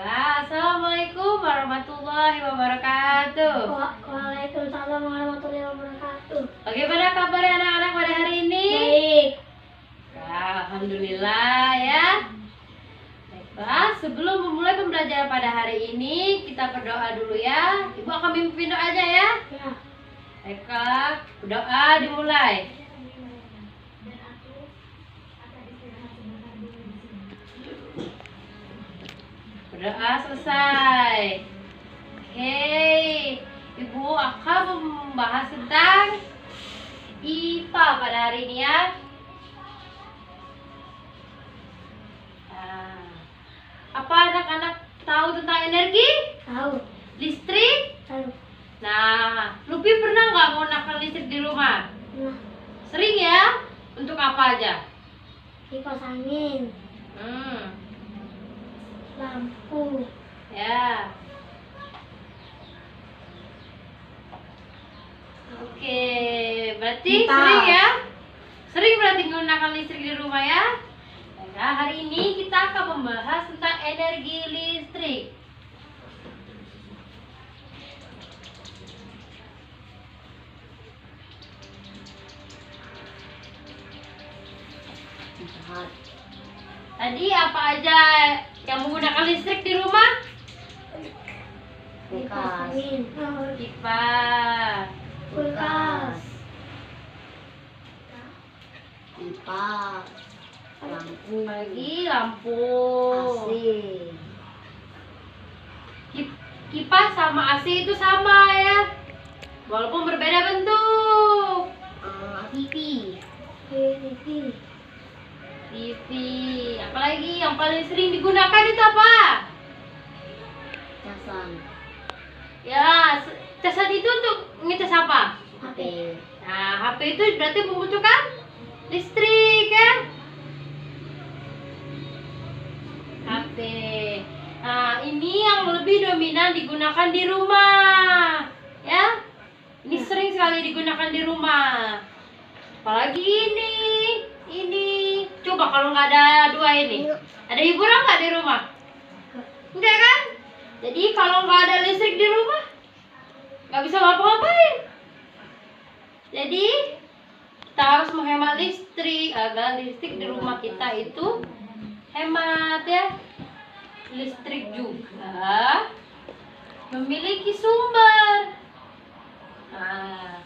Assalamualaikum warahmatullahi wabarakatuh. Waalaikumsalam warahmatullahi wabarakatuh. Bagaimana kabar anak-anak pada hari ini? Baik. Alhamdulillah ya. Baiklah, sebelum memulai pembelajaran pada hari ini, kita berdoa dulu ya. Ibu akan mimpin doanya ya. Ya. Baiklah, berdoa dimulai. Berdoa selesai. Oke, Ibu akan membahas tentang IPA pada hari ini ya. Nah, apa anak-anak tahu tentang energi? Tahu. Listrik? Tahu. Nah, Lupi pernah nggak menggunakan listrik di rumah? Nah, Sering ya? Untuk apa aja? kipas angin, lampu, Ya. Oke, berarti Kipas. sering ya? Sering berarti menggunakan listrik di rumah ya? Nah, hari ini kita akan membahas tentang energi listrik. Tadi apa aja yang menggunakan listrik di rumah? kipas angin, Kipas, kulkas, pipa, lampu, lagi lampu. AC, Kipas sama AC itu sama ya, walaupun berbeda bentuk. TV, TV, TV, apalagi yang paling sering digunakan itu apa? casan, Ya, casan itu untuk ngecas apa? HP, Nah, HP itu berarti membutuhkan listrik ya? HP. Nah, ini yang lebih dominan digunakan di rumah. Ya? Ini sering sekali digunakan di rumah. Apalagi ini. Coba kalau nggak ada dua ini. Ada hiburan nggak di rumah? Enggak kan? Jadi kalau nggak ada listrik di rumah, nggak bisa ngapa-ngapain. Jadi kita harus menghemat listrik agar listrik di rumah kita itu hemat ya. Listrik juga memiliki sumber. Nah,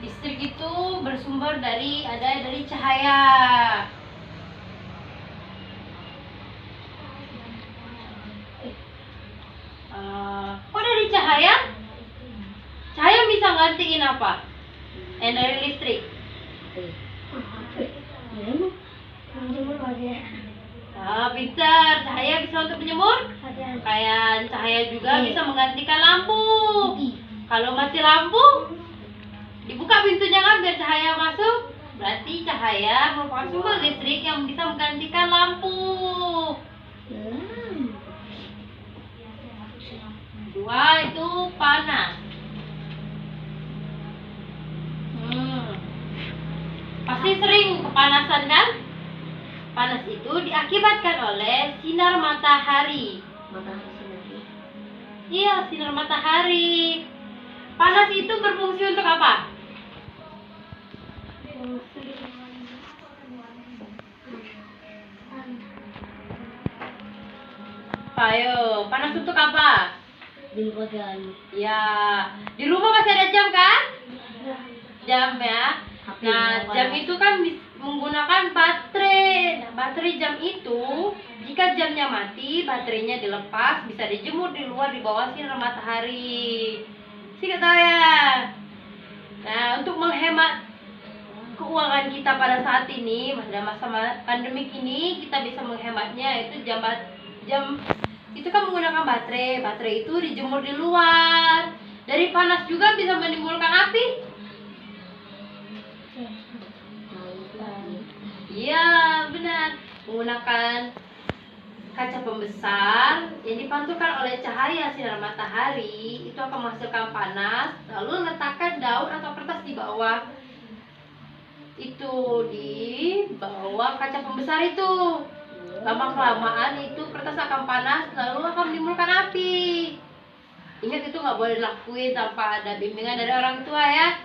listrik itu bersumber dari cahaya. Kok dari cahaya? Cahaya bisa gantiin apa? Energi listrik. menjemur ada, Pintar. Cahaya bisa untuk menyemur. ada, Kayak cahaya juga Iya. bisa menggantikan lampu. Kalau mati lampu, dibuka pintunya kan biar cahaya masuk. Berarti cahaya merupakan sumber listrik yang bisa menggantikan lampu. Dua itu panas. Pasti sering kepanasan kan? Panas itu diakibatkan oleh sinar matahari. matahari sendiri, Iya, sinar matahari. Panas itu berfungsi untuk apa? Ayo, panas untuk apa? lingkungan, Ya, di rumah masih ada jam kan? Jam ya. HP, Nah, jam itu kan menggunakan baterai. Nah, baterai jam itu, jika jamnya mati, baterainya dilepas, bisa dijemur di luar di bawah sinar matahari. Sih kata ya. Nah, untuk menghemat keuangan kita pada saat ini, pada masa pandemik ini, kita bisa menghematnya itu jam itu kan menggunakan baterai. Baterai itu dijemur di luar. Dari panas juga bisa menimbulkan api. Iya, benar. Menggunakan kaca pembesar yang dipantulkan oleh cahaya sinar matahari itu akan menghasilkan panas. Lalu letakkan daun atau kertas di bawah. Itu di bawah kaca pembesar itu. Lama kelamaan itu kertas akan panas lalu akan menimbulkan api. Ingat itu nggak boleh dilakuin tanpa ada bimbingan dari orang tua ya.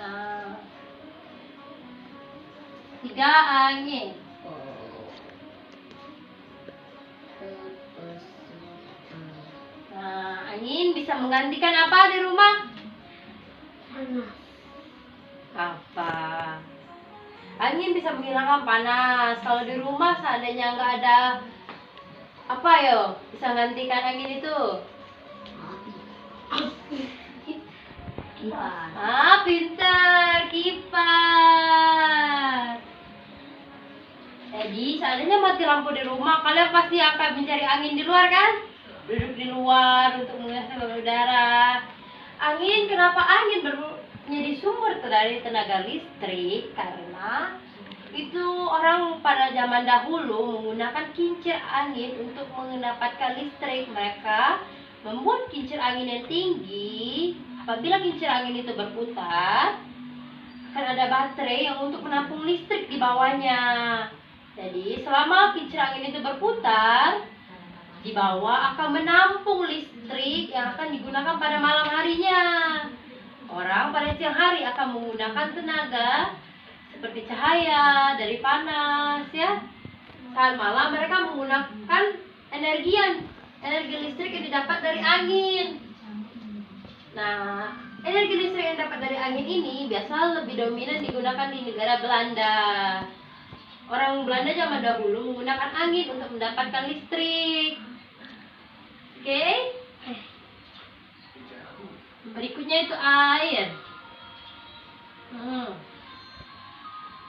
Nah, 3 angin. Nah, angin bisa menggantikan apa di rumah? Panas. Apa? Angin bisa menghilangkan panas. Kalau di rumah seandainya nggak ada apa yo bisa menggantikan angin itu? Kipas. Ah, pintar, kipas. Jadi seandainya mati lampu di rumah, kalian pasti akan mencari angin di luar kan? Duduk di luar untuk menghasilkan udara. Angin, kenapa angin menjadi sumber dari tenaga listrik? Karena itu orang pada zaman dahulu menggunakan kincir angin untuk mendapatkan listrik. Mereka membuat kincir angin yang tinggi. Apabila kincir angin itu berputar, akan ada baterai yang untuk menampung listrik di bawahnya. Jadi selama kincir angin itu berputar, di bawah akan menampung listrik yang akan digunakan pada malam harinya. Orang pada siang hari akan menggunakan tenaga seperti cahaya dari panas ya. Saat malam mereka menggunakan energi listrik yang didapat dari angin. Nah, energi listrik yang dapat dari angin ini biasa lebih dominan digunakan di negara Belanda. Orang Belanda zaman dahulu menggunakan angin untuk mendapatkan listrik. Oke? Berikutnya itu air.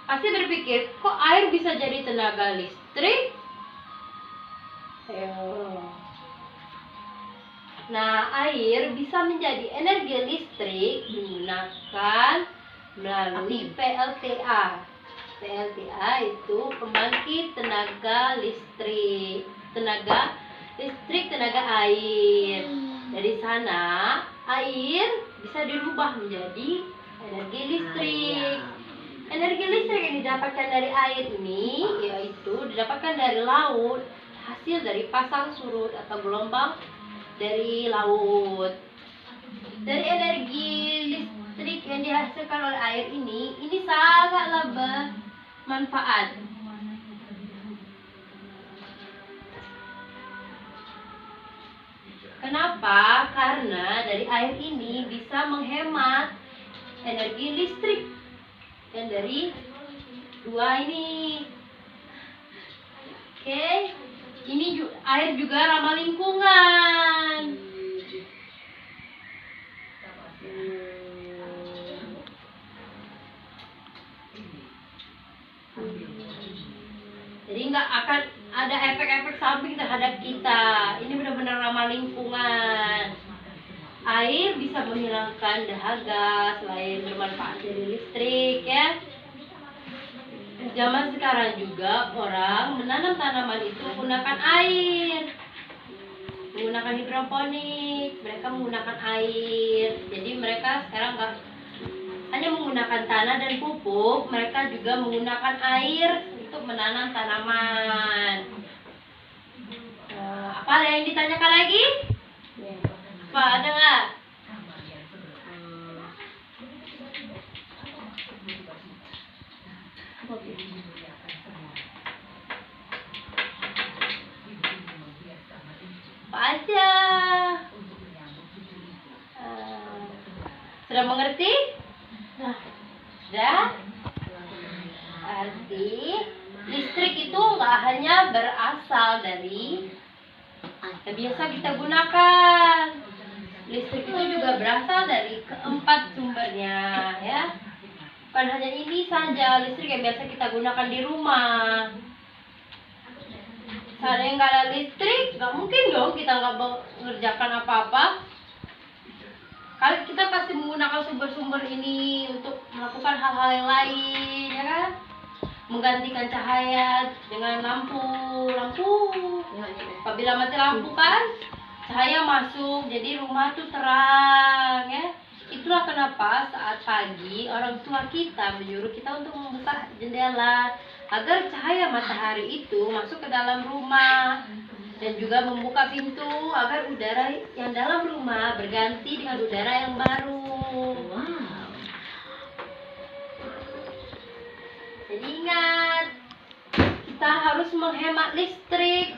Pasti berpikir, kok air bisa jadi tenaga listrik? Ayo. Nah, air bisa menjadi energi listrik menggunakan melalui PLTA. PLTA itu pembangkit tenaga listrik. Tenaga air. Dari sana, air bisa dirubah menjadi energi listrik. Energi listrik yang didapatkan dari air ini yaitu didapatkan dari laut, hasil dari pasang surut atau gelombang dari laut. Dari energi listrik yang dihasilkan oleh air ini sangatlah bermanfaat. Kenapa? Karena dari air ini bisa menghemat energi listrik yang dari dua ini. Oke, ini air juga ramah lingkungan. Jadi nggak akan ada efek-efek samping terhadap kita. Ini benar-benar ramah lingkungan. Air bisa menghilangkan dahaga selain bermanfaat dari listrik ya. Zaman sekarang juga orang menanam tanaman itu menggunakan air. Menggunakan hidroponik, mereka menggunakan air. Jadi mereka sekarang nggak hanya menggunakan tanah dan pupuk, mereka juga menggunakan air untuk menanam tanaman. Apa ada yang ditanyakan lagi? Apa ada nggak? Apa aja? Sudah mengerti? Sudah? Arti listrik itu nggak hanya berasal dari yang biasa kita gunakan. Listrik itu juga berasal dari keempat sumber Bukan hanya ini saja listrik yang biasa kita gunakan di rumah. Seandainya nggak ada listrik, nggak mungkin dong kita nggak mengerjakan apa-apa. Kalau kita pasti menggunakan sumber-sumber ini untuk melakukan hal-hal yang lain, ya kan? Menggantikan cahaya dengan lampu. Apabila mati lampu kan, cahaya masuk, jadi rumah tuh terang, ya. Itulah kenapa saat pagi orang tua kita menyuruh kita untuk membuka jendela agar cahaya matahari itu masuk ke dalam rumah, dan juga membuka pintu agar udara yang dalam rumah berganti dengan udara yang baru. Wow. Jadi ingat, kita harus menghemat listrik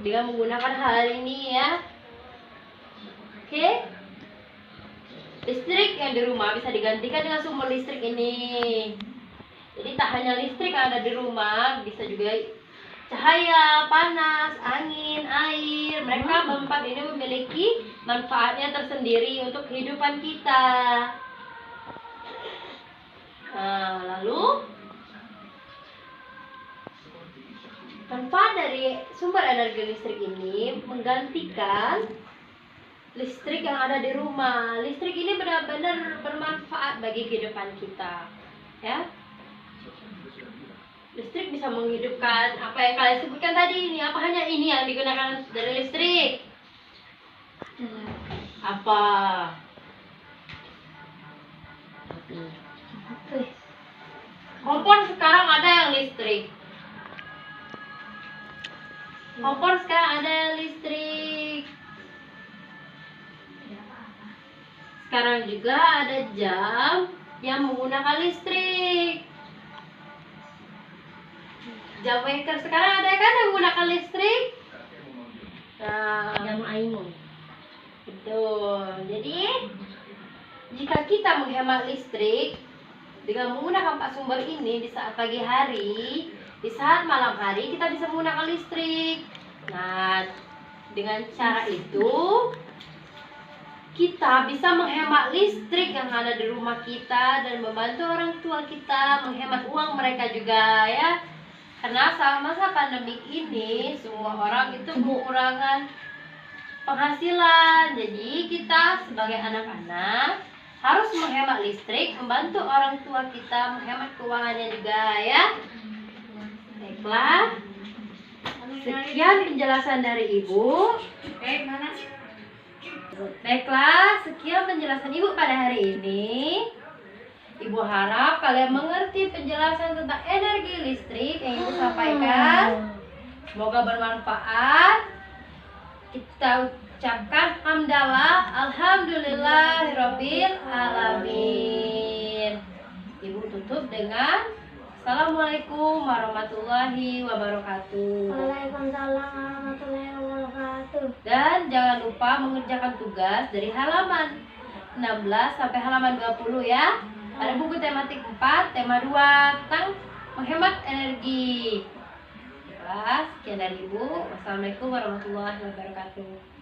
dengan menggunakan hal ini ya. Oke? Listrik yang di rumah bisa digantikan dengan sumber listrik ini. Jadi tak hanya listrik yang ada di rumah, bisa juga cahaya, panas, angin, air. Mereka berempat ini memiliki manfaatnya tersendiri untuk kehidupan kita. Nah, lalu manfaat dari sumber energi listrik ini menggantikan listrik yang ada di rumah. Listrik ini benar-benar bermanfaat bagi kehidupan kita, ya. Listrik bisa menghidupkan apa yang kalian sebutkan tadi ini. Apa hanya ini yang digunakan dari listrik? Apa? Kompor sekarang ada yang listrik. Kompor sekarang ada yang listrik. Sekarang juga ada jam yang menggunakan listrik. Jam waker sekarang ada kan yang menggunakan listrik? Nah, Jam Aimo. betul. Jadi jika kita menghemat listrik dengan menggunakan 4 sumber ini di saat pagi hari, di saat malam hari kita bisa menggunakan listrik. Nah, dengan cara itu kita bisa menghemat listrik yang ada di rumah kita dan membantu orang tua kita menghemat uang mereka juga ya. Karena saat masa pandemi ini semua orang itu kekurangan penghasilan. Jadi kita sebagai anak-anak harus menghemat listrik, membantu orang tua kita menghemat keuangannya juga ya. Baiklah, sekian penjelasan dari Ibu. Baiklah, sekian penjelasan Ibu pada hari ini. Ibu harap kalian mengerti penjelasan tentang energi listrik yang Ibu sampaikan. Semoga bermanfaat. Kita ucapkan hamdalah, alhamdulillahirabbil alamin. Ibu tutup dengan Assalamualaikum warahmatullahi wabarakatuh. Waalaikumsalam warahmatullahi wabarakatuh. Dan jangan lupa mengerjakan tugas dari halaman 16 sampai halaman 20 ya. Ada buku tematik 4, tema 2 tentang menghemat energi. Sekian dari Ibu. Wassalamualaikum warahmatullahi wabarakatuh.